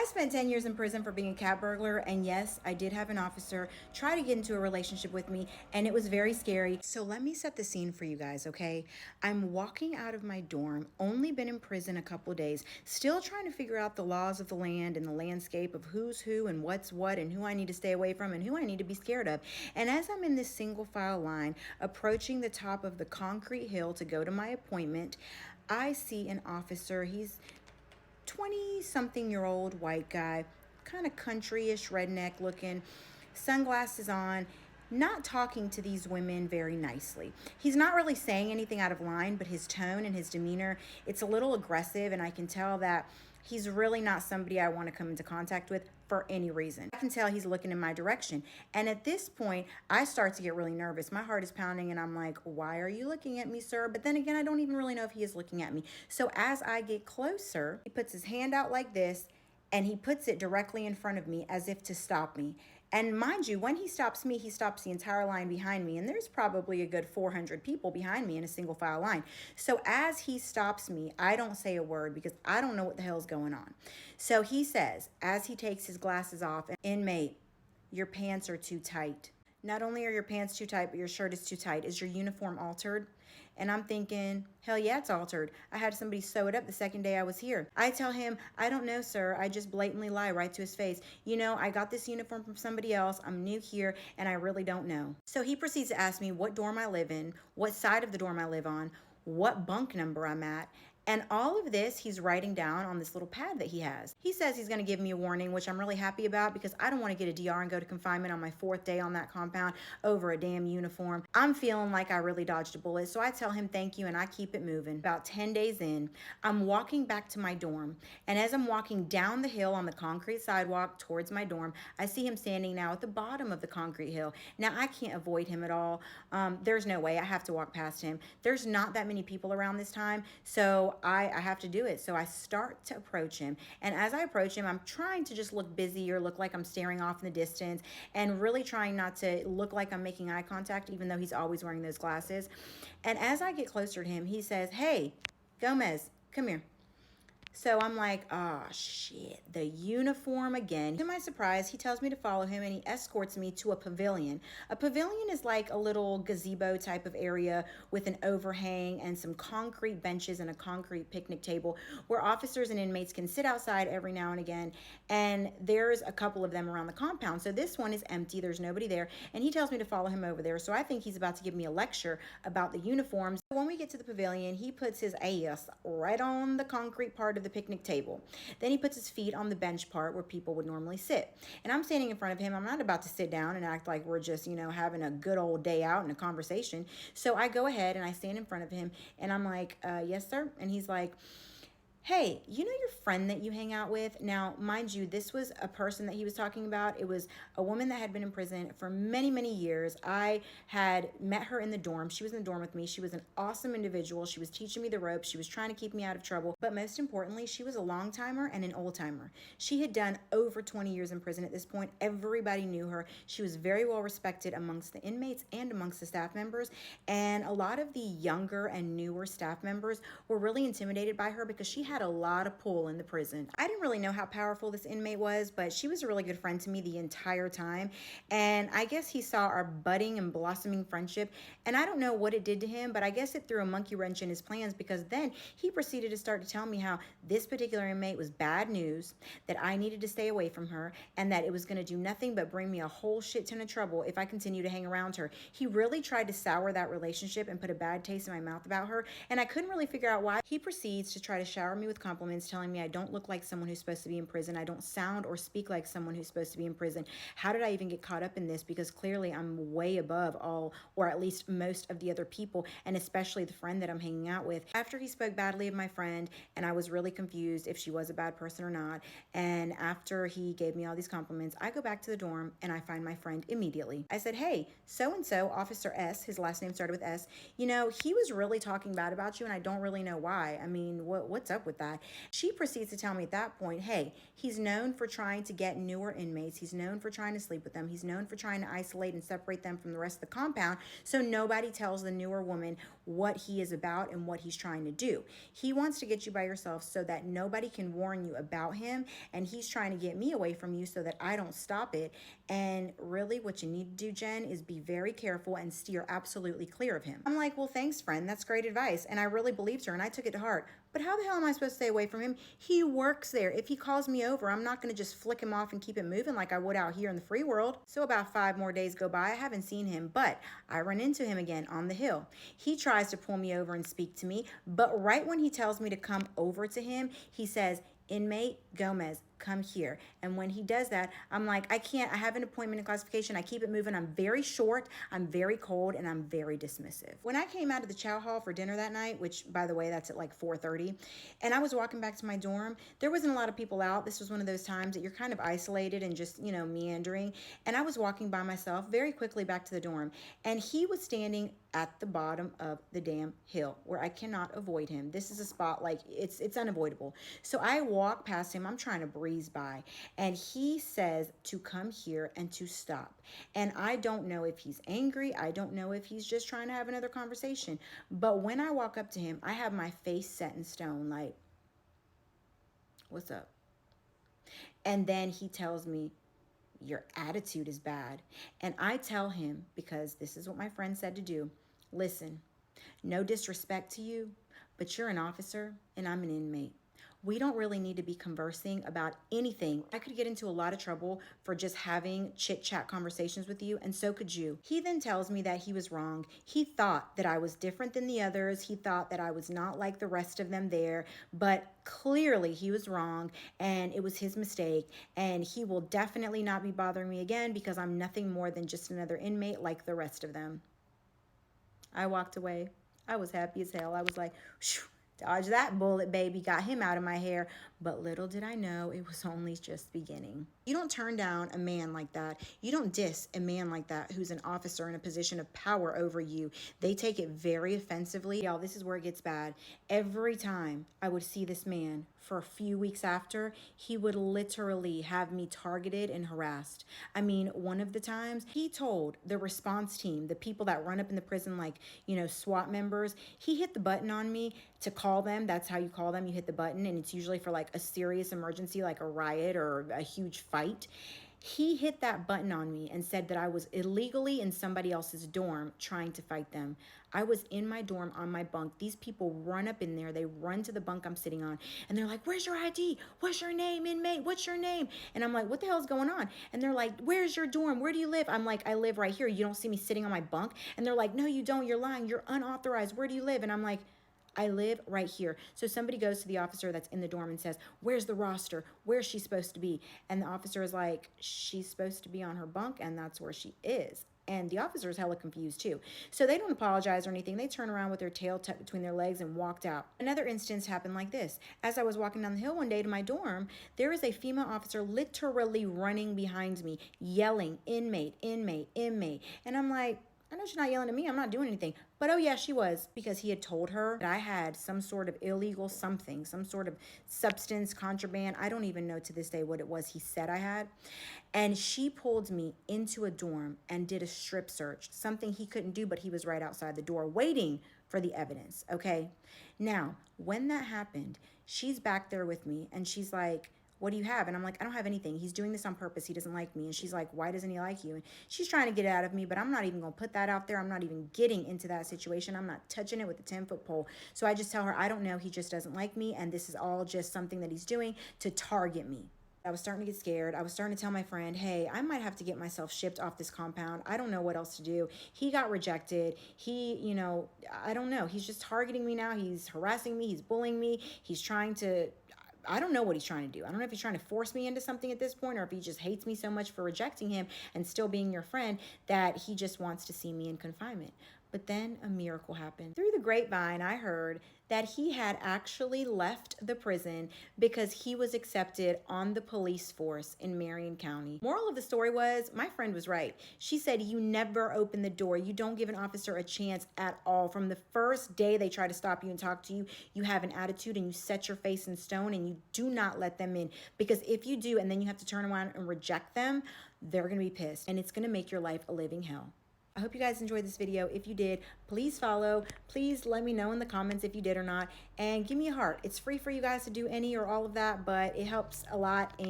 I spent 10 years in prison for being a cat burglar, and yes, I did have an officer try to get into a relationship with me, and it was very scary. So let me set the scene for you guys, okay? I'm walking out of my dorm, only been in prison a couple days, still trying to figure out the laws of the land and the landscape of who's who and what's what and who I need to stay away from and who I need to be scared of. And as I'm in this single file line, approaching the top of the concrete hill to go to my appointment, I see an officer. He's 20-something-year-old white guy, kind of country-ish, redneck looking, sunglasses on, not talking to these women very nicely. He's not really saying anything out of line, but his tone and his demeanor, it's a little aggressive, and I can tell that he's really not somebody I want to come into contact with for any reason. I can tell he's looking in my direction. And at this point, I start to get really nervous. My heart is pounding and I'm like, why are you looking at me, sir? But then again, I don't even really know if he is looking at me. So as I get closer, he puts his hand out like this and he puts it directly in front of me as if to stop me. And mind you, when he stops me, he stops the entire line behind me. And there's probably a good 400 people behind me in a single file line. So as he stops me, I don't say a word because I don't know what the hell's going on. So he says, as he takes his glasses off, inmate, your pants are too tight. Not only are your pants too tight, but your shirt is too tight. Is your uniform altered? And I'm thinking, hell yeah, it's altered. I had somebody sew it up the second day I was here. I tell him, I don't know, sir. I just blatantly lie right to his face. You know, I got this uniform from somebody else. I'm new here and I really don't know. So he proceeds to ask me what dorm I live in, what side of the dorm I live on, what bunk number I'm at. And all of this he's writing down on this little pad that he has. He says he's going to give me a warning, which I'm really happy about because I don't want to get a DR and go to confinement on my 4th day on that compound over a damn uniform. I'm feeling like I really dodged a bullet, so I tell him thank you and I keep it moving. About 10 days in, I'm walking back to my dorm, and as I'm walking down the hill on the concrete sidewalk towards my dorm, I see him standing now at the bottom of the concrete hill. Now, I can't avoid him at all. There's no way. I have to walk past him. There's not that many people around this time, so I have to do it. So I start to approach him. And as I approach him, I'm trying to just look busy or look like I'm staring off in the distance and really trying not to look like I'm making eye contact, even though he's always wearing those glasses. And as I get closer to him, he says, hey, Gomez, come here. So I'm like, oh shit, the uniform again. To my surprise, he tells me to follow him and he escorts me to a pavilion. A pavilion is like a little gazebo type of area with an overhang and some concrete benches and a concrete picnic table where officers and inmates can sit outside every now and again. And there's a couple of them around the compound. So this one is empty, there's nobody there. And he tells me to follow him over there. So I think he's about to give me a lecture about the uniforms. When we get to the pavilion, he puts his ass right on the concrete part of the picnic table. Then he puts his feet on the bench part where people would normally sit. And I'm standing in front of him. I'm not about to sit down and act like we're just, having a good old day out and a conversation. So I go ahead and I stand in front of him and I'm like, yes, sir. And he's like, hey, you know your friend that you hang out with? Now, mind you, this was a person that he was talking about. It was a woman that had been in prison for many, many years. I had met her in the dorm. She was in the dorm with me. She was an awesome individual. She was teaching me the ropes. She was trying to keep me out of trouble. But most importantly, she was a long timer and an old timer. She had done over 20 years in prison at this point. Everybody knew her. She was very well respected amongst the inmates and amongst the staff members. And a lot of the younger and newer staff members were really intimidated by her because she had a lot of pull in the prison. I didn't really know how powerful this inmate was, but she was a really good friend to me the entire time. And I guess he saw our budding and blossoming friendship. And I don't know what it did to him, but I guess it threw a monkey wrench in his plans because then he proceeded to start to tell me how this particular inmate was bad news, that I needed to stay away from her, and that it was going to do nothing but bring me a whole shit ton of trouble if I continue to hang around her. He really tried to sour that relationship and put a bad taste in my mouth about her, and I couldn't really figure out why. He proceeds to try to shower me with compliments, telling me I don't look like someone who's supposed to be in prison. I don't sound or speak like someone who's supposed to be in prison. How did I even get caught up in this? Because clearly I'm way above all, or at least most of the other people, and especially the friend that I'm hanging out with. After he spoke badly of my friend, and I was really confused if she was a bad person or not, and after he gave me all these compliments, I go back to the dorm and I find my friend immediately. I said, hey, so-and-so, Officer S, his last name started with S, he was really talking bad about you and I don't really know why. I mean, what's up with that? She proceeds to tell me at that point, hey, he's known for trying to get newer inmates. He's known for trying to sleep with them. He's known for trying to isolate and separate them from the rest of the compound so nobody tells the newer woman what he is about and what he's trying to do. He wants to get you by yourself so that nobody can warn you about him, and he's trying to get me away from you so that I don't stop it. And really what you need to do, Jen, is be very careful and steer absolutely clear of him. I'm like, well, thanks, friend. That's great advice. And I really believed her and I took it to heart. But how the hell am I supposed to stay away from him? He works there. If he calls me over, I'm not going to just flick him off and keep it moving like I would out here in the free world. So about 5 more days go by. I haven't seen him, but I run into him again on the hill. He tries to pull me over and speak to me, but right when he tells me to come over to him, he says, "Inmate Gomez, come here." And when he does that, I'm like, I can't. I have an appointment in classification. I keep it moving. I'm very short, I'm very cold, and I'm very dismissive. When I came out of the chow hall for dinner that night, which, by the way, that's at like 4:30, and I was walking back to my dorm, there wasn't a lot of people out. This was one of those times that you're kind of isolated and just, meandering. And I was walking by myself very quickly back to the dorm, and he was standing at the bottom of the damn hill where I cannot avoid him. This is a spot like it's unavoidable. So I walk past him. I'm trying to breeze by, and he says to come here and to stop. And I don't know if he's angry. I don't know if he's just trying to have another conversation. But when I walk up to him, I have my face set in stone, like, what's up? And then he tells me, your attitude is bad. And I tell him, because this is what my friend said to do, listen, no disrespect to you, but you're an officer and I'm an inmate. We don't really need to be conversing about anything. I could get into a lot of trouble for just having chit-chat conversations with you, and so could you. He then tells me that he was wrong. He thought that I was different than the others. He thought that I was not like the rest of them there, but clearly he was wrong, and it was his mistake, and he will definitely not be bothering me again because I'm nothing more than just another inmate like the rest of them. I walked away. I was happy as hell. I was like, shoo, dodge that bullet, baby. Got him out of my hair. But little did I know it was only just beginning. You don't turn down a man like that. You don't diss a man like that who's an officer in a position of power over you. They take it very offensively. Y'all, this is where it gets bad. Every time I would see this man for a few weeks after, he would literally have me targeted and harassed. I mean, one of the times he told the response team, the people that run up in the prison like, SWAT members, he hit the button on me to call them. That's how you call them. You hit the button, and it's usually for like a serious emergency, like a riot or a huge fight. He hit that button on me and said that I was illegally in somebody else's dorm trying to fight them. I was in my dorm on my bunk. These people run up in there. They run to the bunk I'm sitting on, and they're like, "Where's your ID? What's your name, inmate? What's your name?" And I'm like, "What the hell's going on?" And they're like, "Where's your dorm? Where do you live?" I'm like, "I live right here. You don't see me sitting on my bunk?" And they're like, "No, you don't. You're lying. You're unauthorized. Where do you live?" And I'm like, "I live right here." So somebody goes to the officer that's in the dorm and says, "Where's the roster? Where's she supposed to be?" And the officer is like, "She's supposed to be on her bunk, and that's where she is." And the officer is hella confused too. So they don't apologize or anything. They turn around with their tail tucked between their legs and walked out. Another instance happened like this. As I was walking down the hill one day to my dorm, there is a female officer literally running behind me, yelling, "Inmate, inmate, inmate." And I'm like, I know she's not yelling at me. I'm not doing anything. But oh yeah, she was, because he had told her that I had some sort of illegal something, some sort of substance, contraband. I don't even know to this day what it was he said I had. And she pulled me into a dorm and did a strip search, something he couldn't do, but he was right outside the door waiting for the evidence, okay? Now, when that happened, she's back there with me, and she's like, "What do you have?" And I'm like, "I don't have anything. He's doing this on purpose. He doesn't like me." And she's like, "Why doesn't he like you?" And she's trying to get it out of me, but I'm not even going to put that out there. I'm not even getting into that situation. I'm not touching it with a 10-foot pole. So I just tell her, I don't know. He just doesn't like me, and this is all just something that he's doing to target me. I was starting to get scared. I was starting to tell my friend, "Hey, I might have to get myself shipped off this compound. I don't know what else to do. He got rejected. I don't know. He's just targeting me now. He's harassing me. He's bullying me. He's trying to, I don't know what he's trying to do. I don't know if he's trying to force me into something at this point, or if he just hates me so much for rejecting him and still being your friend that he just wants to see me in confinement." But then a miracle happened. Through the grapevine, I heard that he had actually left the prison because he was accepted on the police force in Marion County. Moral of the story was, my friend was right. She said, you never open the door. You don't give an officer a chance at all. From the first day they try to stop you and talk to you, you have an attitude and you set your face in stone, and you do not let them in. Because if you do, and then you have to turn around and reject them, they're going to be pissed, and it's going to make your life a living hell. I hope you guys enjoyed this video. If you did, please follow. Please let me know in the comments if you did or not. And give me a heart. It's free for you guys to do any or all of that, but it helps a lot. And